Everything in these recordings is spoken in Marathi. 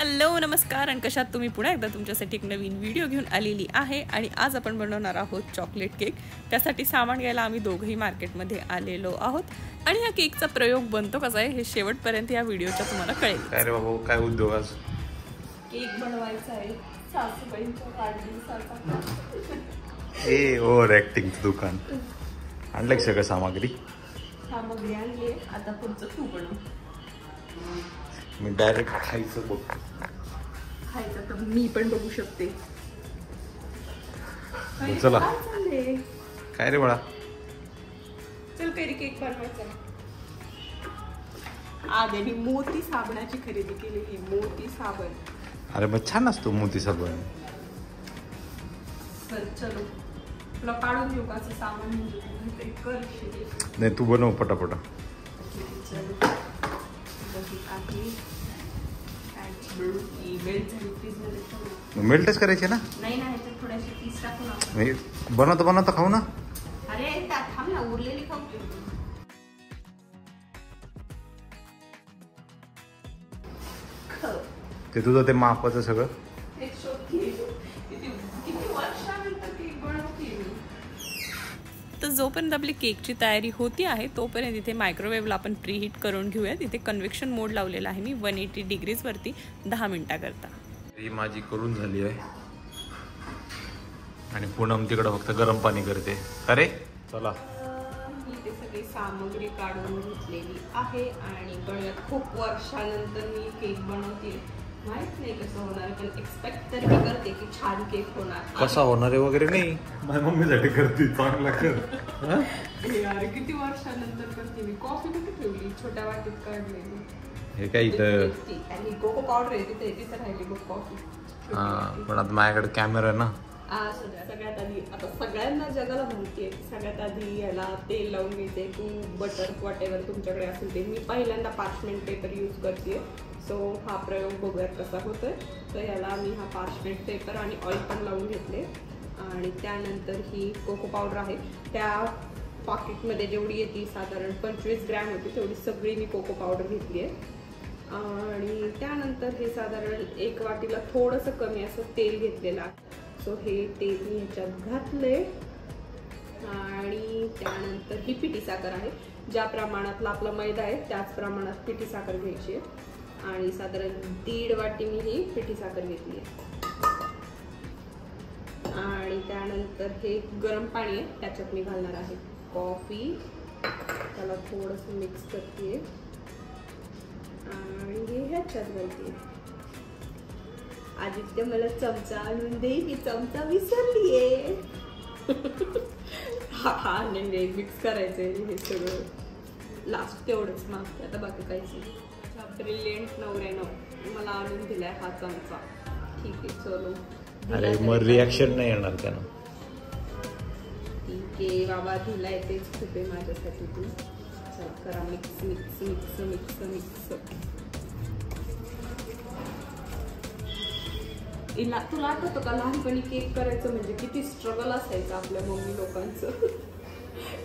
हॅलो नमस्कार आणि कशात तुम्ही पुन्हा एकदा तुमच्यासाठी एक नवीन व्हिडिओ घेऊन आलेली आहे आणि आज आपण बनवणार आहोत चॉकलेट केक। त्यासाठी सामान घ्यायला आम्ही दोघंही मार्केटमध्ये आलेलो आहोत आणि या केकचा प्रयोग बनतो कसा आहे हे शेवटपर्यंत या व्हिडिओच्या तुम्हाला कळेल। काय रे बाबा काय उद्योग आज? केक बनवायचा आहे सासूबाईंच्या वाढदिवसाचा। ए ओव्हर ऍक्टिंग दुकान आणलं सगळं सामग्री आणली आता पुढचं तू बनव। मी डायरेक्ट खायचं बघ खायचं तर मी पण बघू शकते। चला काय रे बाळा चल पेरी केक बनवायचा। आधी मोती साबणाची खरेदी केलेली मोती साबण। अरे मग छान असतो मोती साबण। चलो तुला काढून घेऊ का असं सामान म्हणजे कर नाही तू बनव पटापटा। मेल्टच करायचे ना? नाही ना ह्याच्यात थोडेसे पीस टाकू ना। बनवता खाऊ ना। अरे थांब ना उरलेली खाऊ। ते तुझं ते मापाचं सगळं तर जोपर्यंत आपली केकची तयारी होती आहे तोपर्यंत इथे मायक्रोवेव्हला आपण प्रीहीट करून घेऊया। तिथे कन्व्हेक्शन मोड लावलेला आहे मी 180 डिग्रीज वरती 10 मिनिटाकरता। ही माझी करून झाली आहे आणि पूनम तिकडे फक्त गरम पाणी करते। अरे चला इथे सगळी सामग्री काढून घेतलेली आहे आणि गळ्यात खूप वर्षानंतर मी केक बनवते। माहित नाही कसं होणार पण एक्सपेक्ट तर मी करते की छान केक होणार। कसा होणार आहे वगैरे नाही माझ्या मम्मीसाठी करते चांगला कर। यार किती वर्षानंतर करते मी। कॉफी कुठे ठेवली छोट्या वाटीत काढलेली हे काय इथं आणि कोको पावडर आहे तिथे तिथे राहिली बघ कॉफी। पण आता माझ्याकडे कॅमेरा आहे ना। सगळ्यात आधी आता सगळ्यांना जगाला म्हणते सगळ्यात आधी याला तेल लावून घेते तूप बटर वॉटेवर तुमच्याकडे असेल ते। मी पहिल्यांदा पार्चमेंट पेपर यूज करते सो हा प्रयोग बघूयात कसा होतोय। तर याला मी हा पार्चमेंट पेपर आणि ऑइल पण लावून घेतले आणि त्यानंतर ही कोको पावडर आहे त्या पॉकेटमध्ये जेवढी येते साधारण 25 ग्रॅम होती तेवढी सगळी मी कोको पावडर घेतली आहे आणि त्यानंतर हे साधारण एक वाटीला थोडंसं कमी असं तेल घेतलेलं आहे। सो हे तेल मी ह्याच्यात घातले आणि त्यानंतर ही पिठी साखर आहे। ज्या प्रमाणातला आपला मैदा आहे त्याच प्रमाणात पिठी साखर घ्यायची आहे आणि साधारण 1.5 वाटी मी ही पिठी साखर घेतली आहे आणि त्यानंतर हे गरम पाणी आहे त्याच्यात मी घालणार आहे कॉफी। त्याला थोडंसं मिक्स करते आणि हे ह्याच्यात घालते। आदित्य मला चमचा आणून दे मी चमचा विसरलीये। हा नाही मिक्स करायचंय हे सगळं लास्ट तेवढंच मागते आता बाकी काहीच नाही। ब्रिलियंट नवऱ्यानं मला आणून दिलाय हा चमचा। ठीक आहे चलो। अरे मग रिॲक्शन नाही येणार त्यानं। ठीक आहे बाबा दिलाय तेच खूप आहे माझ्यासाठी। तू चला करा mix mix mix mix mix. तुला आठवतं का लहानपणी केक करायचं म्हणजे किती स्ट्रगल असायचं आपल्या मम्मी लोकांचं।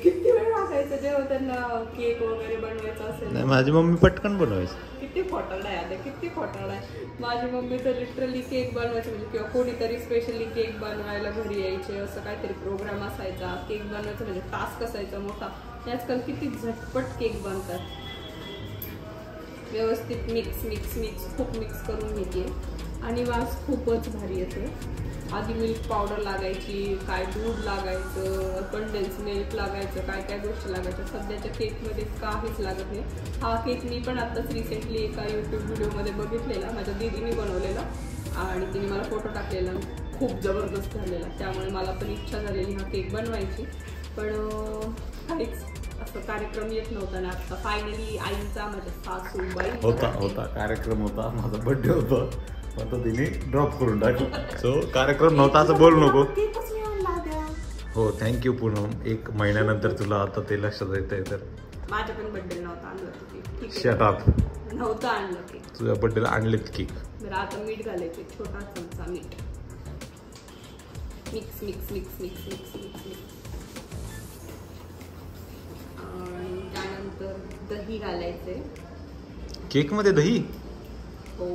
किती वेळ लागायचं जेव्हा त्यांना केक वगैरे बनवायचा असेल। नाही माझी मम्मी पटकन बनवायची। किती खोटारडा आहे आता किती खोटारडा आहे। माझी मम्मी तर लिटरली केक बनवायचं म्हणजे किंवा कोणीतरी स्पेशली केक बनवायला घरी यायचे असं काहीतरी प्रोग्राम असायचा केक बनवायचं म्हणजे टास्क असायचा मोठा। आजकाल किती झटपट केक बनतात। व्यवस्थित मिक्स मिक्स मिक्स खूप मिक्स करून घेते आणि वास खूपच भारी येतो। आधी मिल्क पावडर लागायची काय दूध लागायचं कंडेन्स मिल्क लागायचं काय काय गोष्टी लागायच्या। सध्याच्या केकमध्ये काहीच लागत नाही। हा केक मी पण आत्ताच रिसेंटली एका यूट्यूब व्हिडिओमध्ये बघितलेला माझ्या दीदीने बनवलेला आणि तिने मला फोटो टाकलेला खूप जबरदस्त झालेला। त्यामुळे मला पण इच्छा झालेली हा केक बनवायची पण काहीच असं कार्यक्रम येत नव्हता ना। आता फायनली आईचा माझ्या सासूबाई होता कार्यक्रम होता माझा बर्थडे होता पण तिने ड्रॉप करून टाकलं। सो कार्यक्रम नव्हता असं बोलू नको। हो थँक्यू पूनम। 1 महिन्यानंतर तुला आता ते लक्षात येतंय तर माझ्या पण बर्थडे नव्हता आणलं शट अप नव्हतं आणलं केक। तुझ्या बर्थडेला आणलेत केक। बरं आता मीठ घालायचे छोटा चमचा मीठ। Mix mix mix mix mix mix mix आणि त्यानंतर दही घालायचे। केक मध्ये दही? हो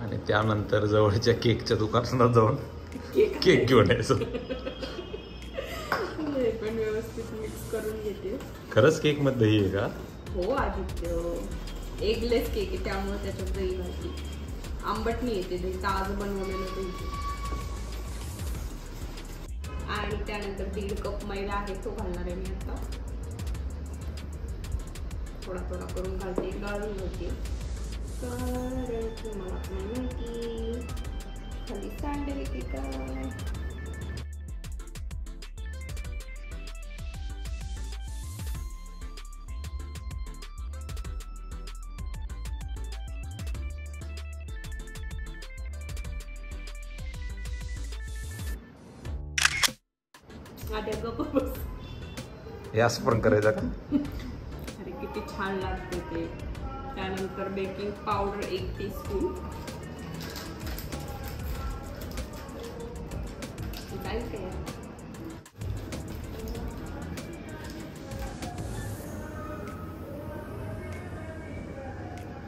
आणि त्यानंतर जवळच्या केकच्या दुकानात जाऊन केक घेऊन यायचं. पण व्यवस्थित मिक्स करून घेते. खरंच केक मध्ये दही आहे का? हो आदित्य, एगलेस केक आहे त्यामुळे त्याच्यात दही घातली. आंबट नाही येते दही, ताजं बनवलेलं दही. आणि त्यानंतर 1.5 कप मैदा आहे तो घालणार आहे मी आता. थोडा थोडा करून घालते, गाळून घालते. तर तुम्हाला माहिती खाली सांडेल की काय. हे असं पण करायचं का? अरे किती छान लागते ते. त्यानंतर बेकिंग पावडर 1 टीस्पून.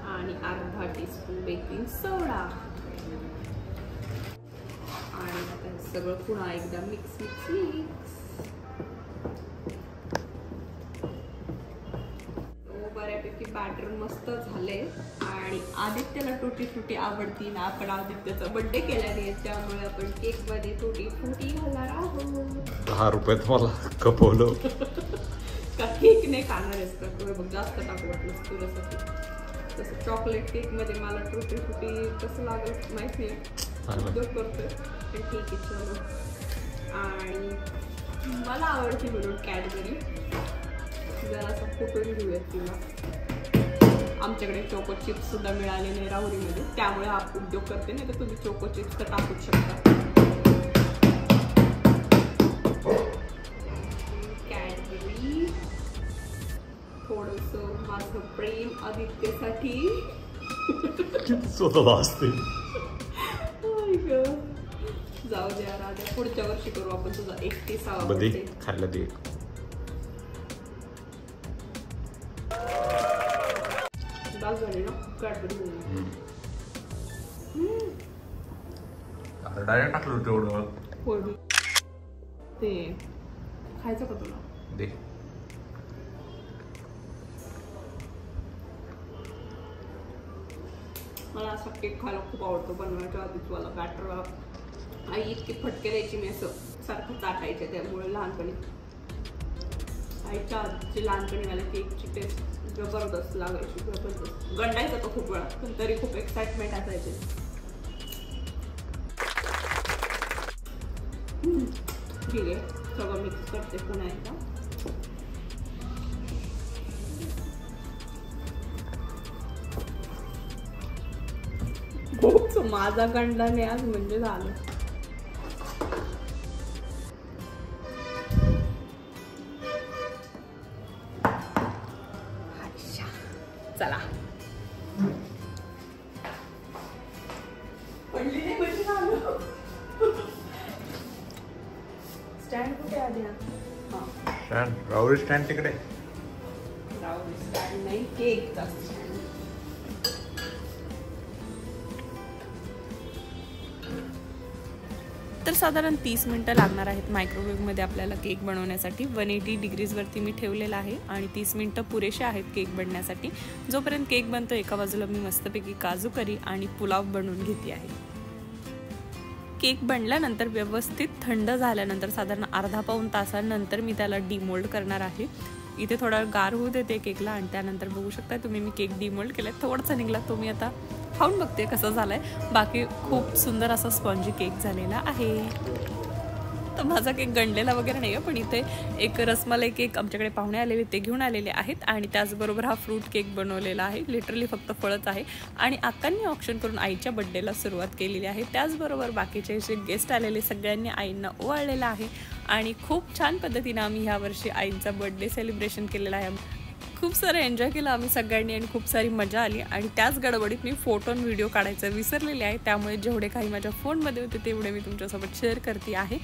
आणि अर्धा टीस्पून बेकिंग सोडा. आणि आता सगळं पुन्हा एकदा मिक्स. बऱ्यापैकी बॅटर मस्त झाले. आणि आदित्यला टुटी फ्रुटी आवडती ना, आपण आदित्यचा बर्थडे केल्याने आहे त्यामुळे आपण केक मध्ये टुटी फ्रुटी घालणार आहोत. 10 रुपयात मला कपवलं. का केक नाही खाणार आहेस का तू? बघ जास्त टाकू वाटलं तुझ्यासाठी. तसं चॉकलेट केक मध्ये मला टुटी फ्रुटी कसं लागेल माहित नाही, करतोय पण ठीक आहे चलो. आणि मला आवडते म्हणून कॅडबरी जरासं फुटून घेऊयात तिला. आमच्याकडे चोको चिप्स सुद्धा मिळाले नाही राहुरीमध्ये, त्यामुळे हा उद्योग करते. नाही तर तुम्ही चोको चिप्स तर टाकूच शकता. कॅडबरी, थोडंसं माझं प्रेम आदित्यसाठी. स्वतःला असते. जाऊ द्या राजा, पुढच्या वर्षी करू आपण तुझा 31वा बर्थडे. खायला दे. डायरेक्ट टाकलं तेवढं. ते खायचं का तुला? दे. मला असा केक खायला खूप आवडतो. बनवायच्या आधीच मला बॅटर आई इतके फटके द्यायची मी असं सारखं चाटायचे. त्यामुळे लहानपणी आईच्या आधीची लहानपणी मला केकची टेस्ट जबरदस्त लागायची. जबरदस्त गंडायचं तो खूप वेळा, पण तरी खूप एक्साइटमेंट असायचे. ठीक आहे, सगळं मिक्स करते पुन्हा एकदा. खूप माझा गंडाने आज म्हणजे झालं. चला पडली नाही कशी झालं. स्टँड कुठे आधी? स्टँड राहुरी स्टँड तिकडे. राहुरी स्टँड नाही, केकचा स्टँड. तर साधारण 30 मिनटं लागणार आहेत मायक्रोवेव्हमध्ये आपल्याला केक बनवण्यासाठी. 180 डिग्रीजवरती मी ठेवलेला आहे आणि 30 मिनटं पुरेसे आहेत केक बनण्यासाठी. जोपर्यंत केक बनतो एका बाजूला मी मस्तपैकी काजू करी आणि पुलाव बनवून घेते आहे. केक बनल्यानंतर व्यवस्थित थंड झाल्यानंतर साधारण अर्धा-पाऊण तासानंतर मी त्याला डिमोल्ड करणार आहे. इथे थोडा गार होऊ देते केकला आणि त्यानंतर बघू शकता तुम्ही मी केक डिमोल्ड केलाय. थोडासा निघला तो मी आता खाऊन बघते कसं झालंय. बाकी खूप सुंदर असा स्पॉन्जी केक झालेला आहे. तर माझा केक गणलेला वगैरे नाही आहे, पण इथे एक रसमलाई केक आमच्याकडे पाहुणे आलेले ते घेऊन आलेले आहेत आणि त्याचबरोबर हा फ्रूट केक बनवलेला आहे. लिटरली फक्त फळच आहे आणि आकांनी ऑप्शन करून आईच्या बड्डेला सुरुवात केलेली आहे. त्याचबरोबर बाकीचे जे गेस्ट आलेले सगळ्यांनी आईंना ओवाळलेला आहे आणि खूप छान पद्धतीने आम्ही ह्यावर्षी आईंचा बड्डे सेलिब्रेशन केलेला आहे. खूप सारं एन्जॉय केलं आम्ही सगळ्यांनी आणि खूप सारी मजा आली. आणि त्याच गडबडीत मी फोटो आणि व्हिडिओ काढायचं विसरलेले आहे, त्यामुळे जेवढे काही माझ्या फोनमध्ये होते तेवढे मी तुमच्यासोबत शेअर करते आहे.